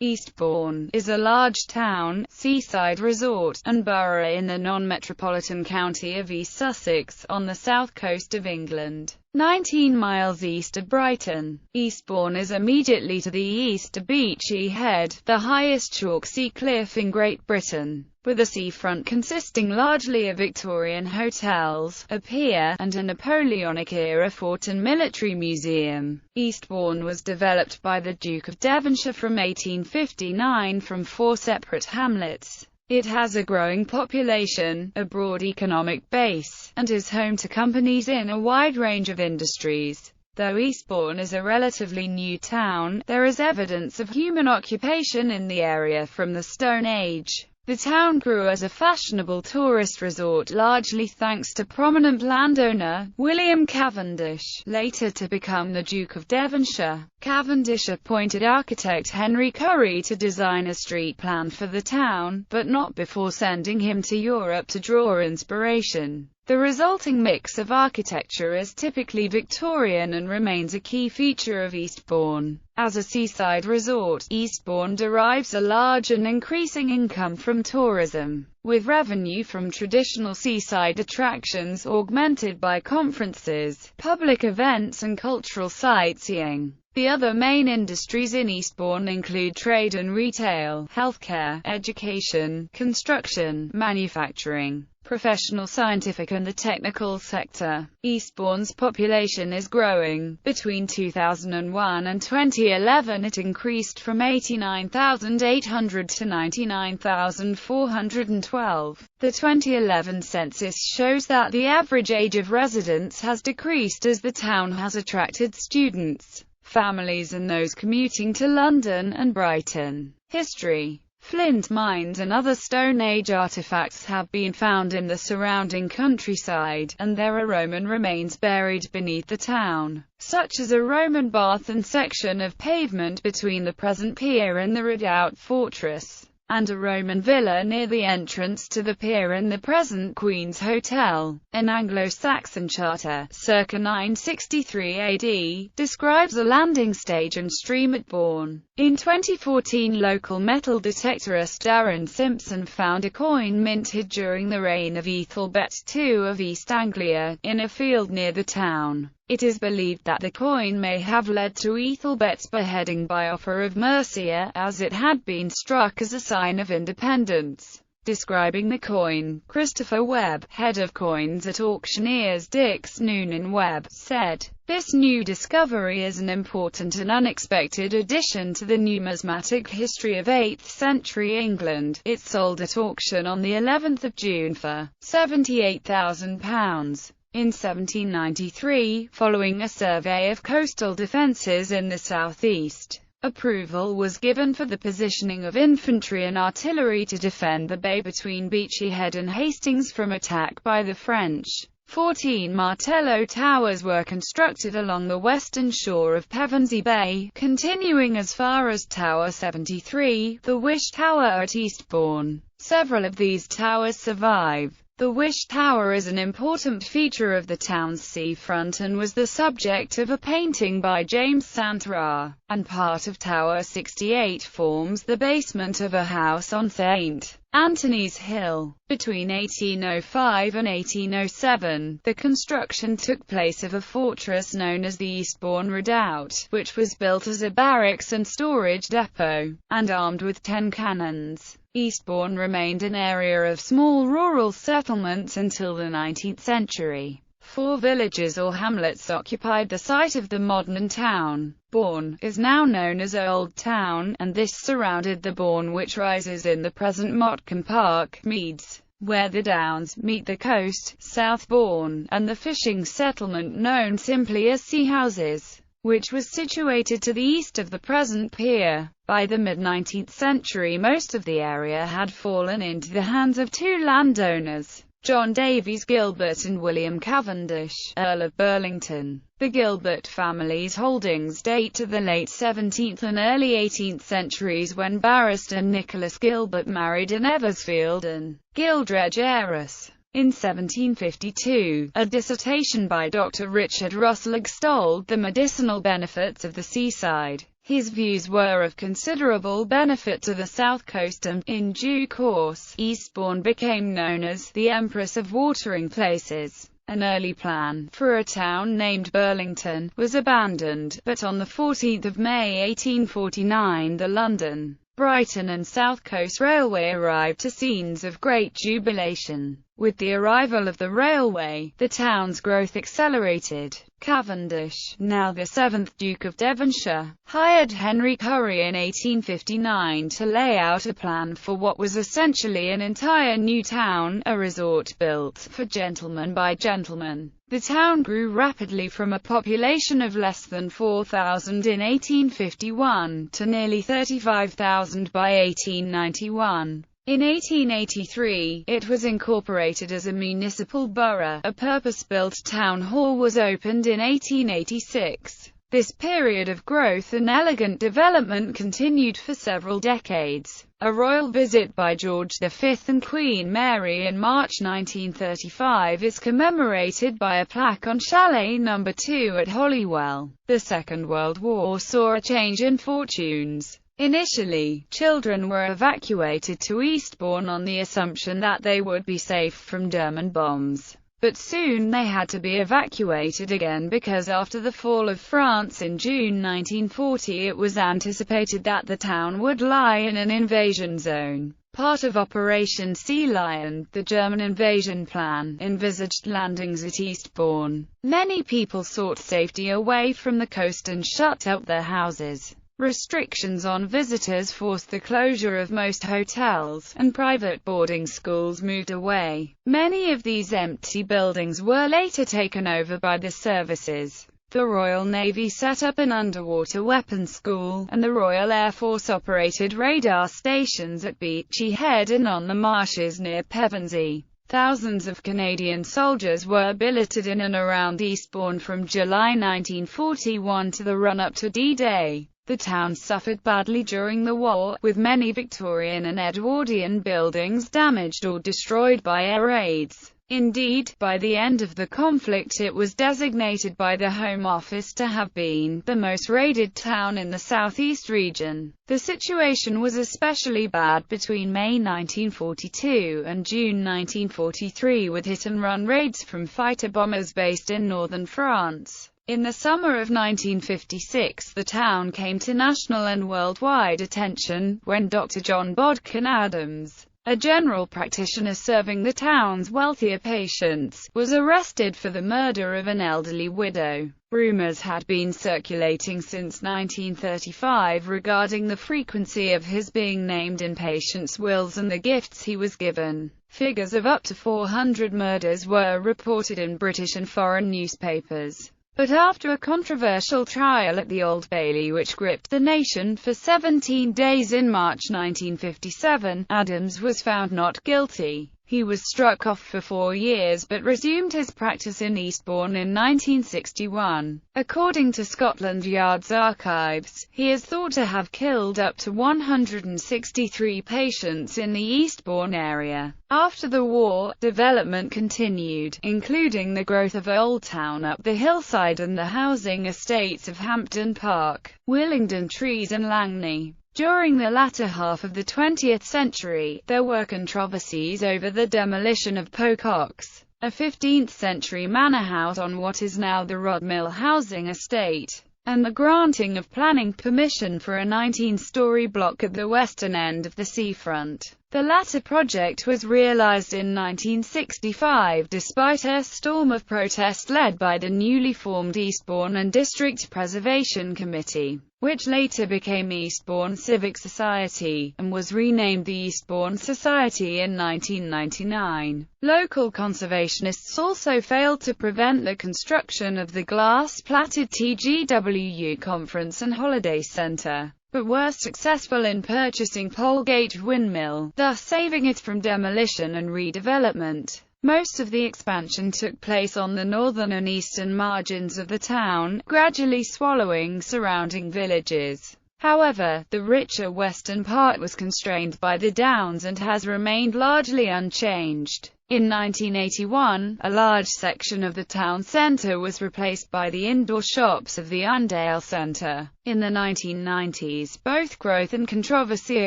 Eastbourne is a large town, seaside resort, and borough in the non-metropolitan county of East Sussex, on the south coast of England, 19 miles east of Brighton. Eastbourne is immediately to the east of Beachy Head, the highest chalk sea cliff in Great Britain, with a seafront consisting largely of Victorian hotels, a pier, and a Napoleonic-era fort and military museum. Eastbourne was developed by the Duke of Devonshire from 1859 from 4 separate hamlets. It has a growing population, a broad economic base, and is home to companies in a wide range of industries. Though Eastbourne is a relatively new town, there is evidence of human occupation in the area from the Stone Age. The town grew as a fashionable tourist resort largely thanks to prominent landowner, William Cavendish, later to become the Duke of Devonshire. Cavendish appointed architect Henry Currie to design a street plan for the town, but not before sending him to Europe to draw inspiration. The resulting mix of architecture is typically Victorian and remains a key feature of Eastbourne. As a seaside resort, Eastbourne derives a large and increasing income from tourism, with revenue from traditional seaside attractions augmented by conferences, public events and cultural sightseeing. The other main industries in Eastbourne include trade and retail, healthcare, education, construction, manufacturing, professional, scientific and the technical sector. Eastbourne's population is growing. Between 2001 and 2011 it increased from 89,800 to 99,412. The 2011 census shows that the average age of residents has decreased as the town has attracted students, families and those commuting to London and Brighton. History. Flint mines and other Stone Age artifacts have been found in the surrounding countryside, and there are Roman remains buried beneath the town, such as a Roman bath and section of pavement between the present pier and the redoubt fortress, and a Roman villa near the entrance to the pier and the present Queen's Hotel. An Anglo-Saxon charter, circa 963 AD, describes a landing stage and stream at Bourne. In 2014, local metal detectorist Darren Simpson found a coin minted during the reign of Ethelbert II of East Anglia, in a field near the town. It is believed that the coin may have led to Ethelbert's beheading by offer of Mercia, as it had been struck as a sign of independence. Describing the coin, Christopher Webb, head of coins at auctioneers Dix Noonan Webb, said, "This new discovery is an important and unexpected addition to the numismatic history of 8th century England. It sold at auction on the 11th of June for £78,000. In 1793, following a survey of coastal defences in the southeast, approval was given for the positioning of infantry and artillery to defend the bay between Beachy Head and Hastings from attack by the French. 14 Martello towers were constructed along the western shore of Pevensey Bay, continuing as far as Tower 73, the Wish Tower at Eastbourne. Several of these towers survive. The Wish Tower is an important feature of the town's seafront and was the subject of a painting by James Santerre, and part of Tower 68 forms the basement of a house on St. Anthony's Hill. Between 1805 and 1807, the construction took place of a fortress known as the Eastbourne Redoubt, which was built as a barracks and storage depot, and armed with 10 cannons. Eastbourne remained an area of small rural settlements until the 19th century. 4 villages or hamlets occupied the site of the modern town. Bourne is now known as Old Town, and this surrounded the Bourne which rises in the present Motcombe Park, Meads, where the Downs meet the coast, South Bourne, and the fishing settlement known simply as Sea Houses, which was situated to the east of the present pier. By the mid-19th century most of the area had fallen into the hands of 2 landowners, John Davies Gilbert and William Cavendish, Earl of Burlington. The Gilbert family's holdings date to the late 17th and early 18th centuries, when barrister Nicholas Gilbert married an Eversfield and Gildredge heiress. In 1752, a dissertation by Dr. Richard Russell extolled the medicinal benefits of the seaside. His views were of considerable benefit to the south coast and, in due course, Eastbourne became known as the Empress of Watering Places. An early plan, for a town named Burlington, was abandoned, but on 14 May 1849 the London, Brighton and South Coast Railway arrived to scenes of great jubilation. With the arrival of the railway, the town's growth accelerated. Cavendish, now the 7th Duke of Devonshire, hired Henry Currie in 1859 to lay out a plan for what was essentially an entire new town, a resort built for gentlemen by gentlemen. The town grew rapidly from a population of less than 4,000 in 1851 to nearly 35,000 by 1891. In 1883, it was incorporated as a municipal borough. A purpose-built town hall was opened in 1886. This period of growth and elegant development continued for several decades. A royal visit by George V and Queen Mary in March 1935 is commemorated by a plaque on Chalet No. 2 at Holywell. The Second World War saw a change in fortunes. Initially, children were evacuated to Eastbourne on the assumption that they would be safe from German bombs. But soon they had to be evacuated again because after the fall of France in June 1940 it was anticipated that the town would lie in an invasion zone. Part of Operation Sea Lion, the German invasion plan, envisaged landings at Eastbourne. Many people sought safety away from the coast and shut up their houses. Restrictions on visitors forced the closure of most hotels, and private boarding schools moved away. Many of these empty buildings were later taken over by the services. The Royal Navy set up an underwater weapons school, and the Royal Air Force operated radar stations at Beachy Head and on the marshes near Pevensey. Thousands of Canadian soldiers were billeted in and around Eastbourne from July 1941 to the run-up to D-Day. The town suffered badly during the war, with many Victorian and Edwardian buildings damaged or destroyed by air raids. Indeed, by the end of the conflict it was designated by the Home Office to have been the most raided town in the southeast region. The situation was especially bad between May 1942 and June 1943, with hit-and-run raids from fighter bombers based in northern France. In the summer of 1956 the town came to national and worldwide attention, when Dr. John Bodkin Adams, a general practitioner serving the town's wealthier patients, was arrested for the murder of an elderly widow. Rumors had been circulating since 1935 regarding the frequency of his being named in patients' wills and the gifts he was given. Figures of up to 400 murders were reported in British and foreign newspapers. But after a controversial trial at the Old Bailey which gripped the nation for 17 days in March 1957, Adams was found not guilty. He was struck off for 4 years but resumed his practice in Eastbourne in 1961. According to Scotland Yard's archives, he is thought to have killed up to 163 patients in the Eastbourne area. After the war, development continued, including the growth of Old Town up the hillside and the housing estates of Hampden Park, Willingdon Trees and Langley. During the latter half of the 20th century, there were controversies over the demolition of Pocock's, a 15th-century manor house on what is now the Rodmill housing estate, and the granting of planning permission for a 19-story block at the western end of the seafront. The latter project was realized in 1965 despite a storm of protest led by the newly formed Eastbourne and District Preservation Committee, which later became Eastbourne Civic Society, and was renamed the Eastbourne Society in 1999. Local conservationists also failed to prevent the construction of the glass-platted TGWU Conference and Holiday Centre, but were successful in purchasing Polegate Windmill, thus saving it from demolition and redevelopment. Most of the expansion took place on the northern and eastern margins of the town, gradually swallowing surrounding villages. However, the richer western part was constrained by the Downs and has remained largely unchanged. In 1981, a large section of the town centre was replaced by the indoor shops of the Arndale Centre. In the 1990s, both growth and controversy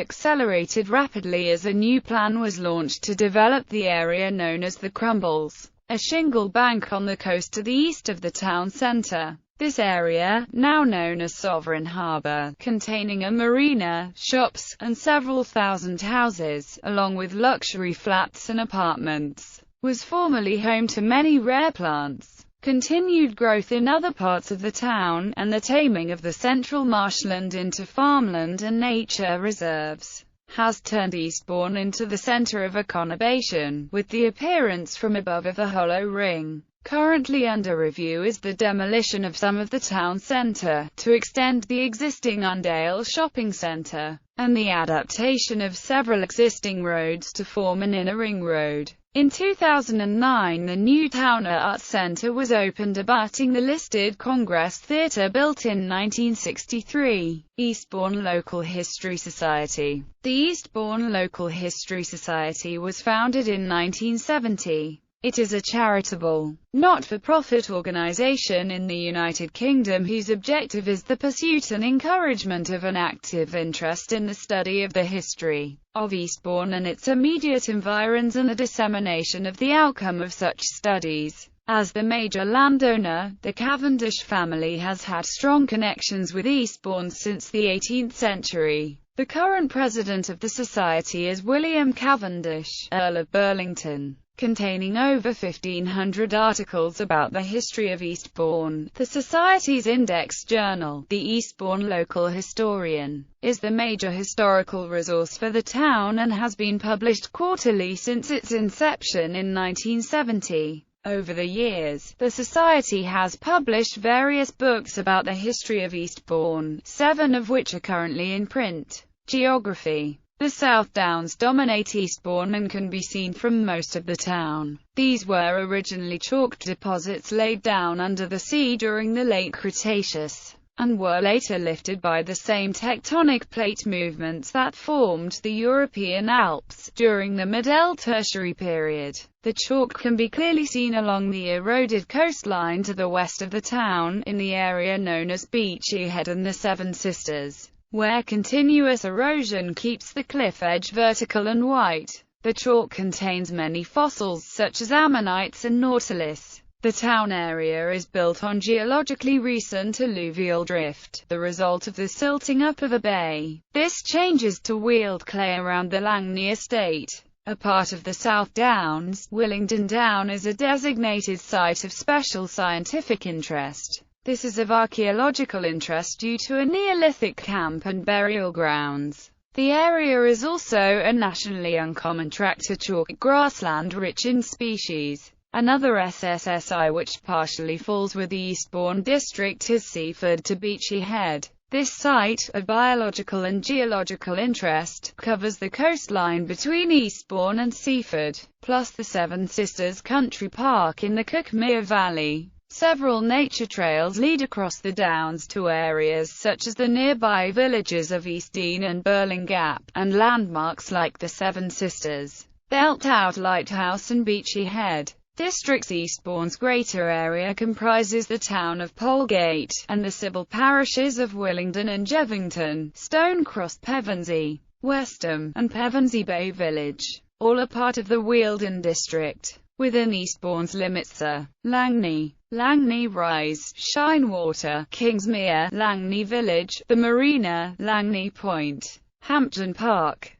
accelerated rapidly as a new plan was launched to develop the area known as the Crumbles, a shingle bank on the coast to the east of the town centre. This area, now known as Sovereign Harbour, containing a marina, shops, and several thousand houses, along with luxury flats and apartments, was formerly home to many rare plants. Continued growth in other parts of the town, and the taming of the central marshland into farmland and nature reserves, has turned Eastbourne into the centre of a conurbation, with the appearance from above of a hollow ring. Currently under review is the demolition of some of the town centre, to extend the existing Arndale shopping centre, and the adaptation of several existing roads to form an inner ring road. In 2009 the new Town Arts Centre was opened abutting the listed Congress Theatre built in 1963. Eastbourne Local History Society. The Eastbourne Local History Society was founded in 1970. It is a charitable, not-for-profit organisation in the United Kingdom whose objective is the pursuit and encouragement of an active interest in the study of the history of Eastbourne and its immediate environs and the dissemination of the outcome of such studies. As the major landowner, the Cavendish family has had strong connections with Eastbourne since the 18th century. The current president of the society is William Cavendish, Earl of Burlington, containing over 1,500 articles about the history of Eastbourne. The Society's index journal, the Eastbourne Local Historian, is the major historical resource for the town and has been published quarterly since its inception in 1970. Over the years, the Society has published various books about the history of Eastbourne, 7 of which are currently in print. Geography. The South Downs dominate Eastbourne and can be seen from most of the town. These were originally chalk deposits laid down under the sea during the late Cretaceous, and were later lifted by the same tectonic plate movements that formed the European Alps during the Middle Tertiary period. The chalk can be clearly seen along the eroded coastline to the west of the town, in the area known as Beachy Head and the Seven Sisters, where continuous erosion keeps the cliff edge vertical and white. The chalk contains many fossils such as ammonites and nautilus. The town area is built on geologically recent alluvial drift, the result of the silting up of a bay. This changes to wheeled clay around the Langley estate. A part of the South Downs, Willingdon Down, is a designated site of special scientific interest. This is of archaeological interest due to a Neolithic camp and burial grounds. The area is also a nationally uncommon tractor chalk grassland rich in species. Another SSSI which partially falls with the Eastbourne district is Seaford to Beachy Head. This site, of biological and geological interest, covers the coastline between Eastbourne and Seaford, plus the Seven Sisters Country Park in the Cuckmere Valley. Several nature trails lead across the Downs to areas such as the nearby villages of Eastdean and Burling Gap, and landmarks like the Seven Sisters, Belt Out Lighthouse and Beachy Head. Districts. Eastbourne's greater area comprises the town of Polegate, and the civil parishes of Willingdon and Jevington, Stonecross, Pevensey, Westham, and Pevensey Bay Village. All are part of the Wealden district. Within Eastbourne's limits are Langley, Langley Rise, Shinewater, Kingsmere, Langley Village, the Marina, Langley Point, Hampton Park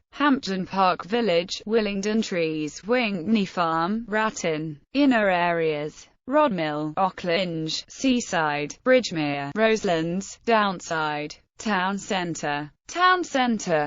Village, Willingdon Trees, Wingney Farm, Ratton. Inner areas: Rodmill, Ocklinge, Seaside, Bridgemere, Roselands, Downside. Town Centre,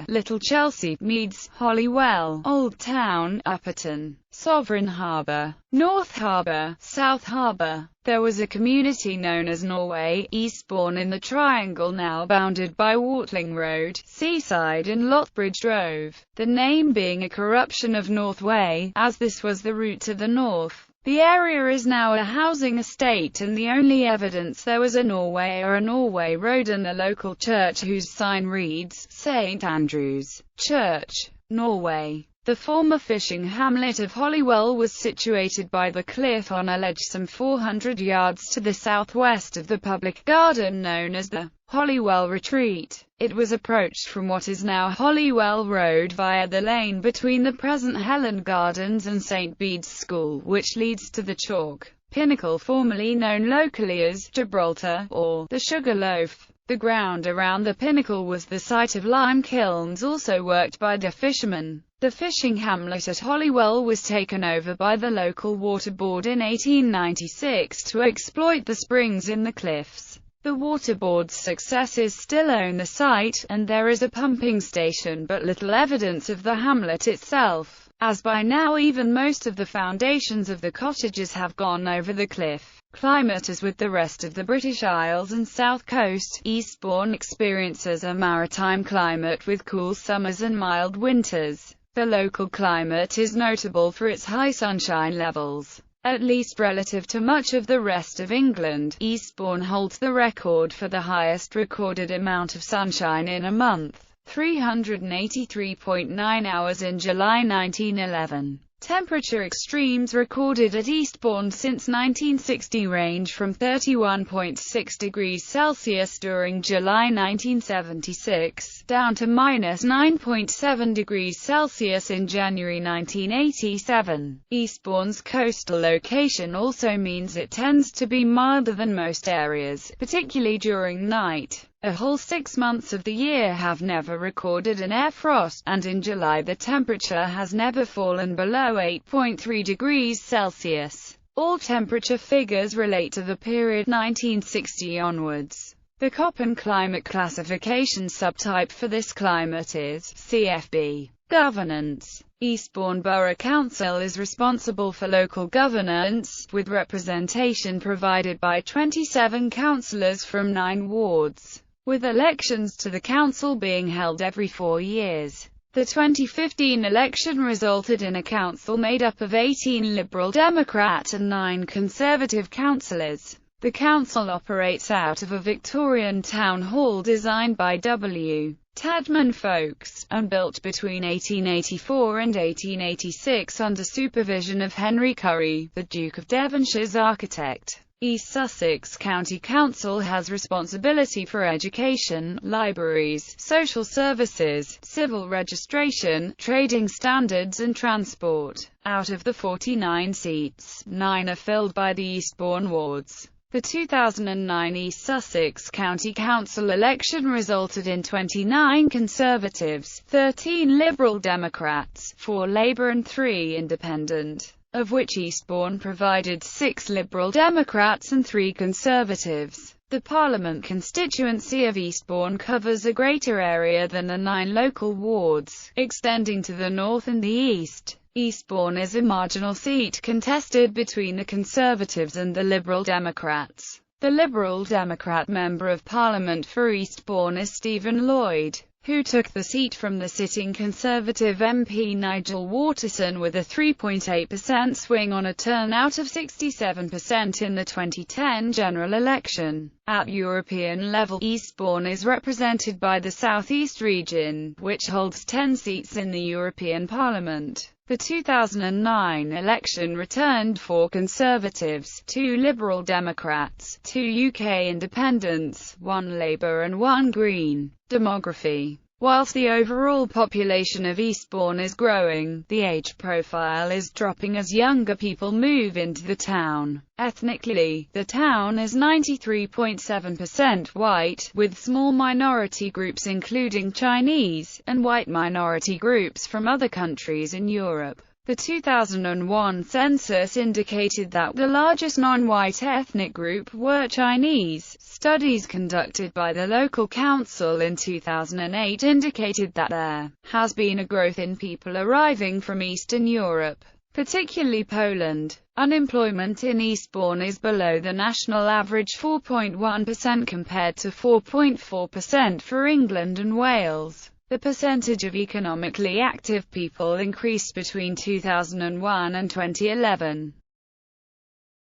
Little Chelsea, Meads, Holywell, Old Town, Upperton, Sovereign Harbour, North Harbour, South Harbour. There was a community known as Norway, Eastbourne in the triangle now bounded by Watling Road, Seaside and Lothbridge Drove, the name being a corruption of Northway, as this was the route to the north. The area is now a housing estate, and the only evidence there was a Norway or a Norway Road and a local church whose sign reads, St. Andrew's Church, Norway. The former fishing hamlet of Hollywell was situated by the cliff on a ledge some 400 yards to the southwest of the public garden known as the Hollywell Retreat. It was approached from what is now Hollywell Road via the lane between the present Helen Gardens and St. Bede's School, which leads to the Chalk Pinnacle, formerly known locally as Gibraltar, or the Sugar Loaf. The ground around the pinnacle was the site of lime kilns also worked by the fishermen. The fishing hamlet at Hollywell was taken over by the local water board in 1896 to exploit the springs in the cliffs. The water board's successors still own the site, and there is a pumping station but little evidence of the hamlet itself, as by now even most of the foundations of the cottages have gone over the cliff. Climate. As with the rest of the British Isles and South Coast, Eastbourne experiences a maritime climate with cool summers and mild winters. The local climate is notable for its high sunshine levels. At least relative to much of the rest of England, Eastbourne holds the record for the highest recorded amount of sunshine in a month, 383.9 hours in July 1911. Temperature extremes recorded at Eastbourne since 1960 range from 31.6 degrees Celsius during July 1976, down to minus 9.7 degrees Celsius in January 1987. Eastbourne's coastal location also means it tends to be milder than most areas, particularly during night. A whole 6 months of the year have never recorded an air frost, and in July the temperature has never fallen below 8.3 degrees Celsius. All temperature figures relate to the period 1960 onwards. The Köppen climate classification subtype for this climate is CFB. Governance. Eastbourne Borough Council is responsible for local governance, with representation provided by 27 councillors from 9 wards, with elections to the council being held every 4 years. The 2015 election resulted in a council made up of 18 Liberal Democrat and 9 Conservative councillors. The council operates out of a Victorian town hall designed by W. Tadman Folkes, and built between 1884 and 1886 under supervision of Henry Currie, the Duke of Devonshire's architect. East Sussex County Council has responsibility for education, libraries, social services, civil registration, trading standards and transport. Out of the 49 seats, 9 are filled by the Eastbourne wards. The 2009 East Sussex County Council election resulted in 29 Conservatives, 13 Liberal Democrats, 4 Labour and 3 Independent, of which Eastbourne provided 6 Liberal Democrats and 3 Conservatives. The Parliament constituency of Eastbourne covers a greater area than the 9 local wards, extending to the north and the east. Eastbourne is a marginal seat contested between the Conservatives and the Liberal Democrats. The Liberal Democrat Member of Parliament for Eastbourne is Stephen Lloyd, who took the seat from the sitting Conservative MP Nigel Waterson with a 3.8% swing on a turnout of 67% in the 2010 general election. At European level, Eastbourne is represented by the South East region, which holds 10 seats in the European Parliament. The 2009 election returned 4 Conservatives, 2 Liberal Democrats, 2 UK Independents, 1 Labour and 1 Green. Demography. Whilst the overall population of Eastbourne is growing, the age profile is dropping as younger people move into the town. Ethnically, the town is 93.7% white, with small minority groups including Chinese, and white minority groups from other countries in Europe. The 2001 census indicated that the largest non-white ethnic group were Chinese. Studies conducted by the local council in 2008 indicated that there has been a growth in people arriving from Eastern Europe, particularly Poland. Unemployment in Eastbourne is below the national average 4.1% compared to 4.4% for England and Wales. The percentage of economically active people increased between 2001 and 2011.